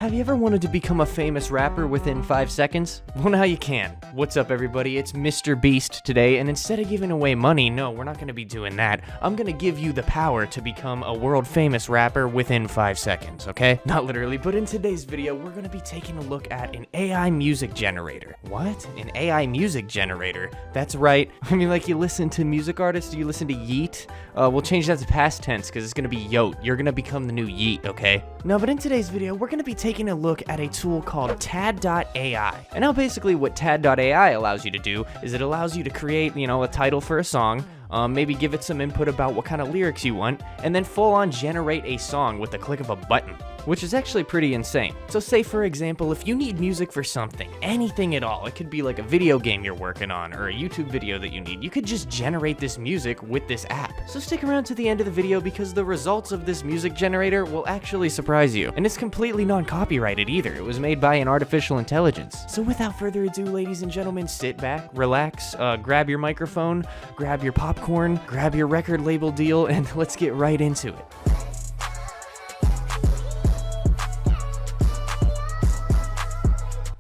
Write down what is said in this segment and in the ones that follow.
Have you ever wanted to become a famous rapper within 5 seconds? Well, now you can. What's up, everybody? It's Mr. Beast today, and instead of giving away money, no, we're not going to be doing that. I'm going to give you the power to become a world-famous rapper within 5 seconds, okay? Not literally, but in today's video, we're going to be taking a look at an AI music generator. What? An AI music generator? That's right. I mean, like, you listen to music artists, you listen to Yeet? We'll change that to past tense, because it's going to be Yote. You're going to become the new Yeet, okay? No, but in today's video, we're going to be taking a look at a tool called Tad.AI. And now basically what Tad.AI allows you to do is it allows you to create, a title for a song, maybe give it some input about what kind of lyrics you want, and then full on generate a song with the click of a button, which is actually pretty insane. So say, for example, if you need music for something, anything at all, it could be like a video game you're working on or a YouTube video that you need, you could just generate this music with this app. So stick around to the end of the video because the results of this music generator will actually surprise you. And it's completely non-copyrighted either. It was made by an artificial intelligence. So without further ado, ladies and gentlemen, sit back, relax, grab your microphone, grab your popcorn, grab your record label deal, and let's get right into it.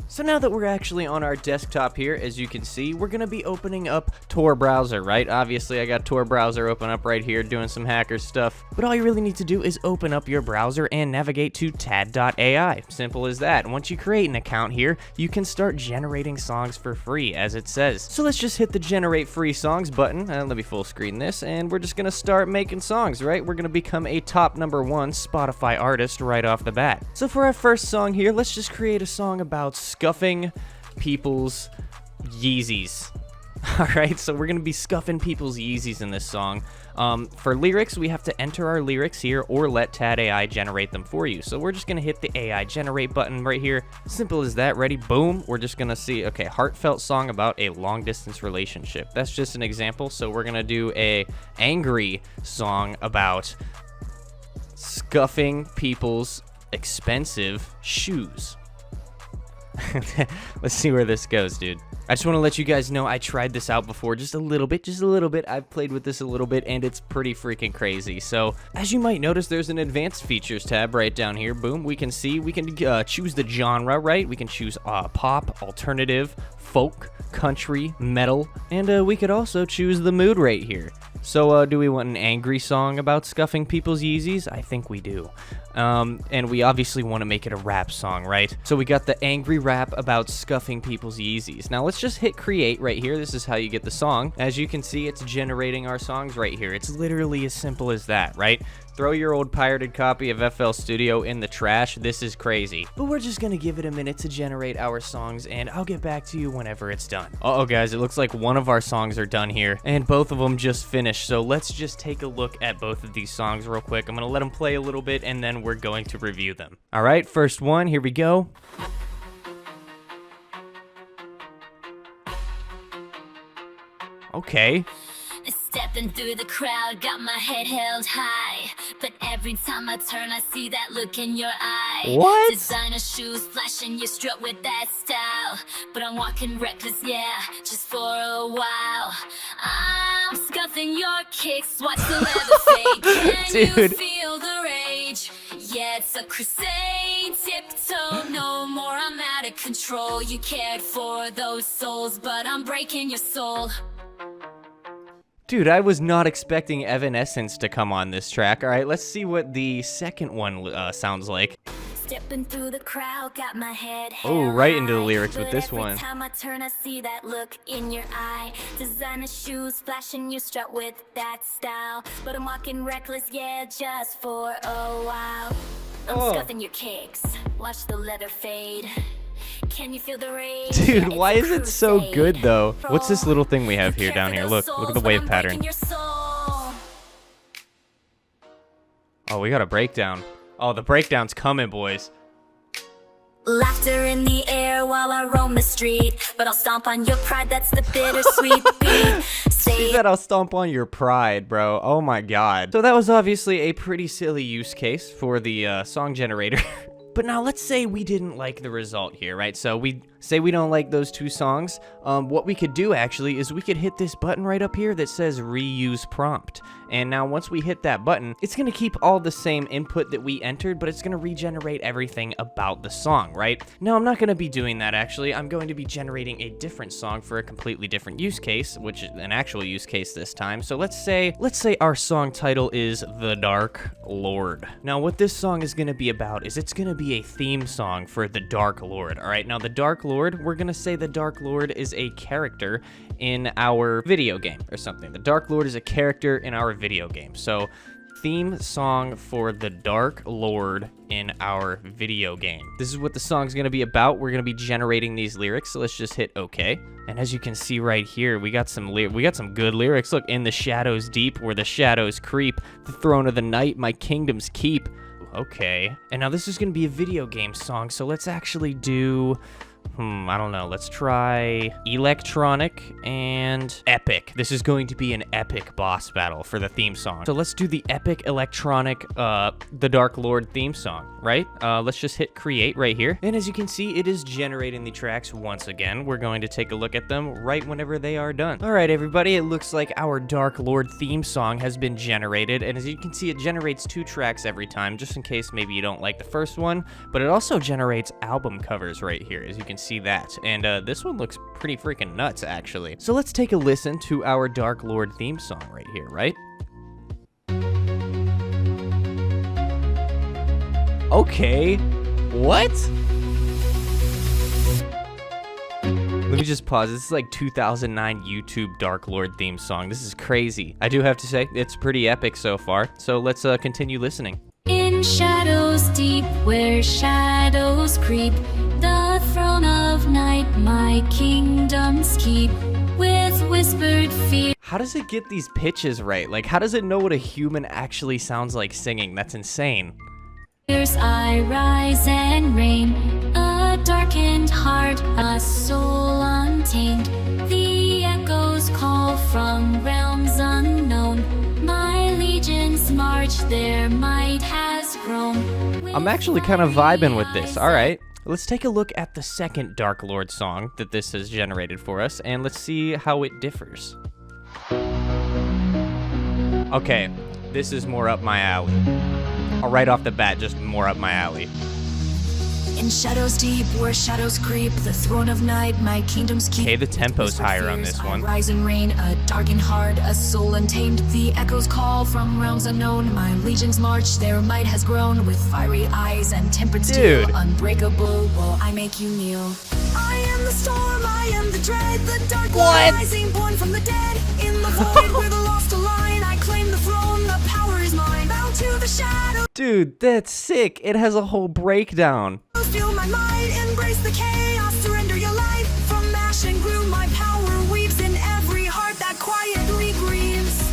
So now that we're actually on our desktop here, as you can see, we're going to be opening up Tor browser, right? Obviously, I got Tor browser open up right here doing some hacker stuff. But all you really need to do is open up your browser and navigate to Tad.AI. Simple as that. Once you create an account here, you can start generating songs for free, as it says. So let's just hit the Generate Free Songs button. Let me full screen this, and we're just going to start making songs, right? We're going to become a top #1 Spotify artist right off the bat. So for our first song here, let's just create a song about scuffing people's Yeezys. Alright, so we're going to be scuffing people's Yeezys in this song. For lyrics, we have to enter our lyrics here or let Tad.AI generate them for you. So we're just going to hit the AI generate button right here. Simple as that. Ready? Boom. We're just going to see, okay, heartfelt song about a long distance relationship. That's just an example. So we're going to do a angry song about scuffing people's expensive shoes. Let's see where this goes, dude. I just want to let you guys know I tried this out before just a little bit. I've played with this a little bit, and it's pretty freaking crazy. So, as you might notice, there's an advanced features tab right down here. Boom, we can see, we can choose the genre, right? We can choose pop, alternative, folk, country, metal, and we could also choose the mood right here. So, do we want an angry song about scuffing people's Yeezys? I think we do. And we obviously want to make it a rap song, right? So we got the angry rap about scuffing people's Yeezys. Now let's just hit create right here. This is how you get the song. As you can see, it's generating our songs right here. It's literally as simple as that, right? Throw your old pirated copy of FL Studio in the trash. This is crazy. But we're just gonna give it a minute to generate our songs, and I'll get back to you whenever it's done. Uh-oh, guys, it looks like one of our songs are done here, and both of them just finished. So let's just take a look at both of these songs real quick. I'm gonna let them play a little bit, and then we're going to review them. All right, first one, here we go. Okay. Stepping through the crowd, got my head held high, but every time I turn, I see that look in your eye. What? Designer shoes, flashing, you strut with that style, but I'm walking reckless, yeah, just for a while. I'm scuffing your kicks, watch the leather fade. Can you feel the rage? Yeah, it's a crusade, tiptoe no more, I'm out of control. You cared for those souls, but I'm breaking your soul. Dude, I was not expecting Evanescence to come on this track. All right, let's see what the second one sounds like. Stepping through the crowd, got my head oh, right into the lyrics with this every one. Every time I turn, I see that look in your eye. Designer shoes, flashing, you strut with that style, but I'm walking reckless, yeah, just for a while. I'm scuffing your kicks, watch the leather fade. Can you feel the rage? Dude, why is it so good though? What's this little thing we have here down here? Look at the wave pattern. Oh, we got a breakdown. Oh, the breakdown's coming, boys. Laughter in the air while I roam the street, but I'll stomp on your pride, that's the bittersweet beat. See that? I'll stomp on your pride, bro. Oh my god. So that was obviously a pretty silly use case for the song generator. But now let's say we didn't like the result here, right? So we say we don't like those two songs, what we could do actually is we could hit this button right up here that says reuse prompt. And now once we hit that button, it's going to keep all the same input that we entered, but it's going to regenerate everything about the song, right? Now, I'm not going to be doing that actually. I'm going to be generating a different song for a completely different use case, which is an actual use case this time. So let's say our song title is The Dark Lord. Now, what this song is going to be about is it's going to be a theme song for the Dark Lord. All right, now the Dark Lord, we're going to say the Dark Lord is a character in our video game or something. The Dark Lord is a character in our video game. So theme song for the Dark Lord in our video game. This is what the song's going to be about. We're going to be generating these lyrics. So let's just hit OK. And as you can see right here, we got some good lyrics. Look, in the shadows deep where the shadows creep, the throne of the night, my kingdoms keep. Okay. And now this is going to be a video game song. So let's actually do I don't know. Let's try electronic and epic. This is going to be an epic boss battle for the theme song. So let's do the epic electronic, The Dark Lord theme song, right? Let's just hit create right here. And as you can see, it is generating the tracks once again. We're going to take a look at them right whenever they are done. All right, everybody, it looks like our Dark Lord theme song has been generated. And as you can see, it generates 2 tracks every time, just in case maybe you don't like the first one. But it also generates album covers right here, as you can see that. And this one looks pretty freaking nuts, actually. So let's take a listen to our Dark Lord theme song right here, right? Okay. What? Let me just pause. This is like 2009 YouTube Dark Lord theme song. This is crazy. I do have to say, it's pretty epic so far. So let's continue listening. In shadows deep where shadows creep, the throne of night my kingdoms keep, with whispered fear. How does it get these pitches right? Like, how does it know what a human actually sounds like singing? That's insane. I rise and reign, a darkened heart, a soul untamed. The echoes call from realms unknown. My legions march, their might has grown. I'm actually kind of vibing with this. All right. Let's take a look at the second Dark Lord song that this has generated for us, and let's see how it differs. Okay, this is more up my alley. Right off the bat, just more up my alley. In shadows deep where shadows creep, the throne of night my kingdoms keep. Okay, the tempo's higher on this one. Rise and reign, a darkened heart, a soul untamed. The echoes call from realms unknown. My legions march, their might has grown. With fiery eyes and tempered steel, unbreakable, will I make you kneel. I am the storm, I am the dread, the dark one rising, born from the dead. In the void where the lost align, I claim the throne, the power is mine. Bow to the shadow. Dude, that's sick. It has a whole breakdown. Feel my might, embrace the chaos, surrender your life. From ash and glue, my power weaves in every heart that quietly grieves.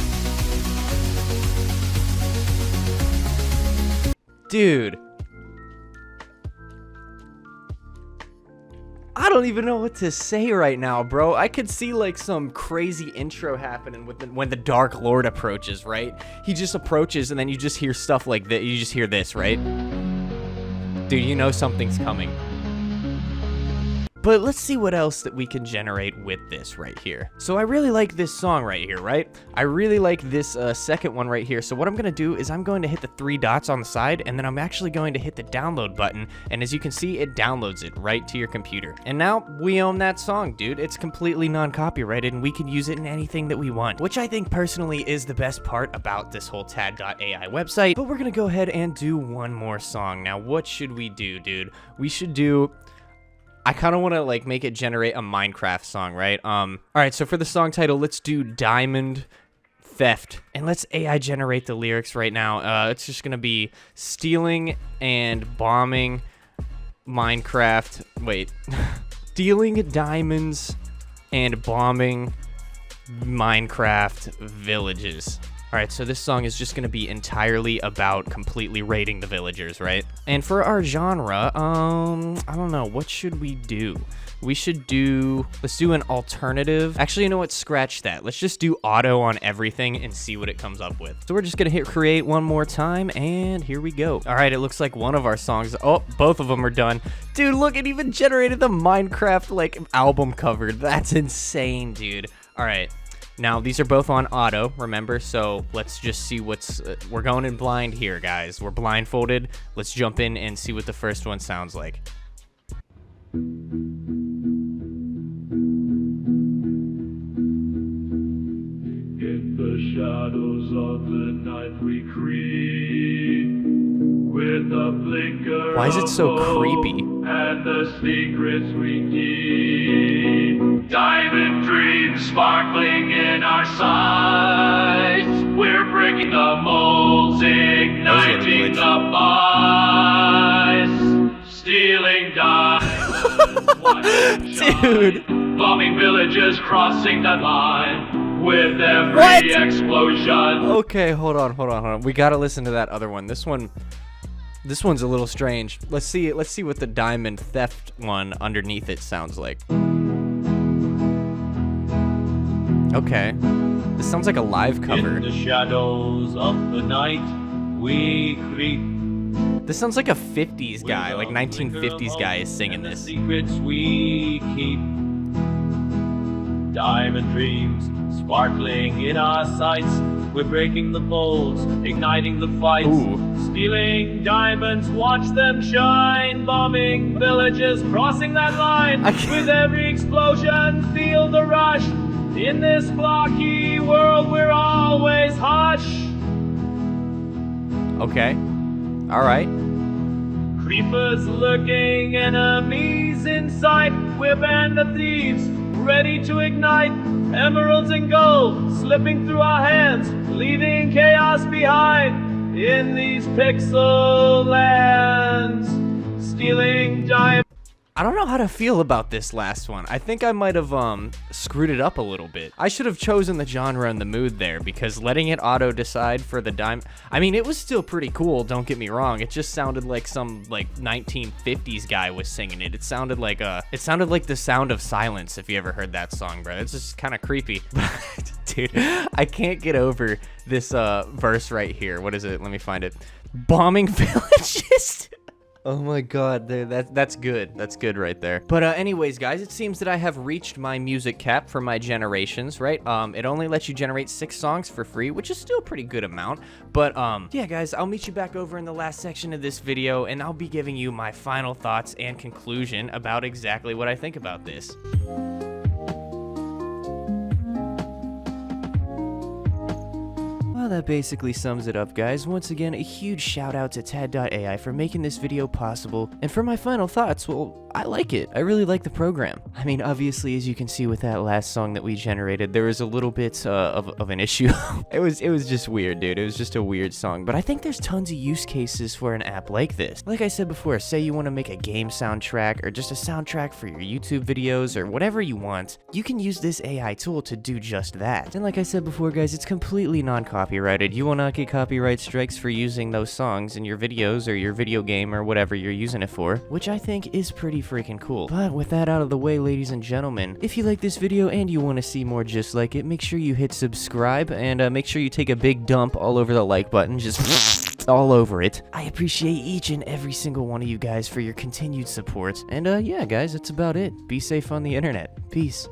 Dude. I don't even know what to say right now, bro. I could see like some crazy intro happening with when the Dark Lord approaches, right? He just approaches and then you just hear stuff like that. You just hear this, right? Dude, you know something's coming. But let's see what else that we can generate with this right here. So I really like this song right here, right? I really like this second one right here. So what I'm going to do is I'm going to hit the 3 dots on the side, and then I'm actually going to hit the download button. And as you can see, it downloads it right to your computer. And now we own that song, dude. It's completely non-copyrighted, and we can use it in anything that we want, which I think personally is the best part about this whole Tad.AI website. But we're going to go ahead and do one more song. Now, what should we do, dude? We should do... I kind of want to like make it generate a Minecraft song, right? All right, so for the song title, let's do Diamond Theft. And let's AI generate the lyrics right now. It's just going to be stealing and bombing Minecraft. Wait. Stealing diamonds and bombing Minecraft villages. All right, so this song is just gonna be entirely about completely raiding the villagers, right? And for our genre, I don't know, what should we do? Let's do an alternative. Actually, you know what? Scratch that. Let's just do auto on everything and see what it comes up with. So we're just gonna hit create one more time, and here we go. All right, it looks like one of our songs, oh, both of them are done. Dude, look, it even generated the Minecraft, like, album cover. That's insane, dude. All right. Now, these are both on auto, remember? So let's just see what's... we're going in blind here, guys. We're blindfolded. Let's jump in and see what the first one sounds like. In the shadows of the night we creep with a flicker. Why is it so creepy? And the secrets we keep. Diamond dreams sparkling in our sights. We're breaking the molds, igniting the ice. Stealing diamonds, watching Dude. shine. Bombing villages, crossing that line. With every explosion. Okay, hold on. We gotta listen to that other one. This one's a little strange. Let's see what the diamond theft one underneath it sounds like. Okay. This sounds like a live cover. In the shadows of the night, we creep. This sounds like a 50s guy, like 1950s guy is singing the this. Secrets we keep. Diamond dreams sparkling in our sights. We're breaking the molds, igniting the fights. Ooh. Stealing diamonds, watch them shine. Bombing villages, crossing that line. With every explosion, feel the rush. In this blocky world, we're always hush. Okay. Alright. Creepers lurking, enemies in sight. We're band of thieves, ready to ignite. Emeralds and gold slipping through our hands, leaving chaos behind in these pixel lands. Stealing diamonds. I don't know how to feel about this last one. I think I might have screwed it up a little bit. I should have chosen the genre and the mood there, because letting it auto decide for the diamond, I mean, it was still pretty cool, don't get me wrong. It just sounded like some like 1950s guy was singing it. It sounded like The Sound of Silence, if you ever heard that song, bro. It's just kind of creepy. Dude, I can't get over this verse right here. What is it? Let me find it. Bombing villages. Oh my god, that's good. That's good right there. But anyways, guys, it seems that I have reached my music cap for my generations, right? It only lets you generate 6 songs for free, which is still a pretty good amount. But yeah, guys, I'll meet you back over in the last section of this video, and I'll be giving you my final thoughts and conclusion about exactly what I think about this. Well, that basically sums it up, guys. Once again, a huge shout out to Tad.AI for making this video possible. And for my final thoughts, well, I like it. I really like the program. I mean, obviously, as you can see with that last song that we generated, there was a little bit of an issue. It was just weird, dude. It was just a weird song. But I think there's tons of use cases for an app like this. Like I said before, say you want to make a game soundtrack or just a soundtrack for your YouTube videos or whatever you want, you can use this AI tool to do just that. And like I said before, guys, it's completely non-copyrighted. You will not get copyright strikes for using those songs in your videos or your video game or whatever you're using it for, which I think is pretty freaking cool. But with that out of the way, ladies and gentlemen, if you like this video and you want to see more just like it, make sure you hit subscribe and make sure you take a big dump all over the like button, just all over it. I appreciate each and every single one of you guys for your continued support. And yeah, guys, that's about it. Be safe on the internet. Peace.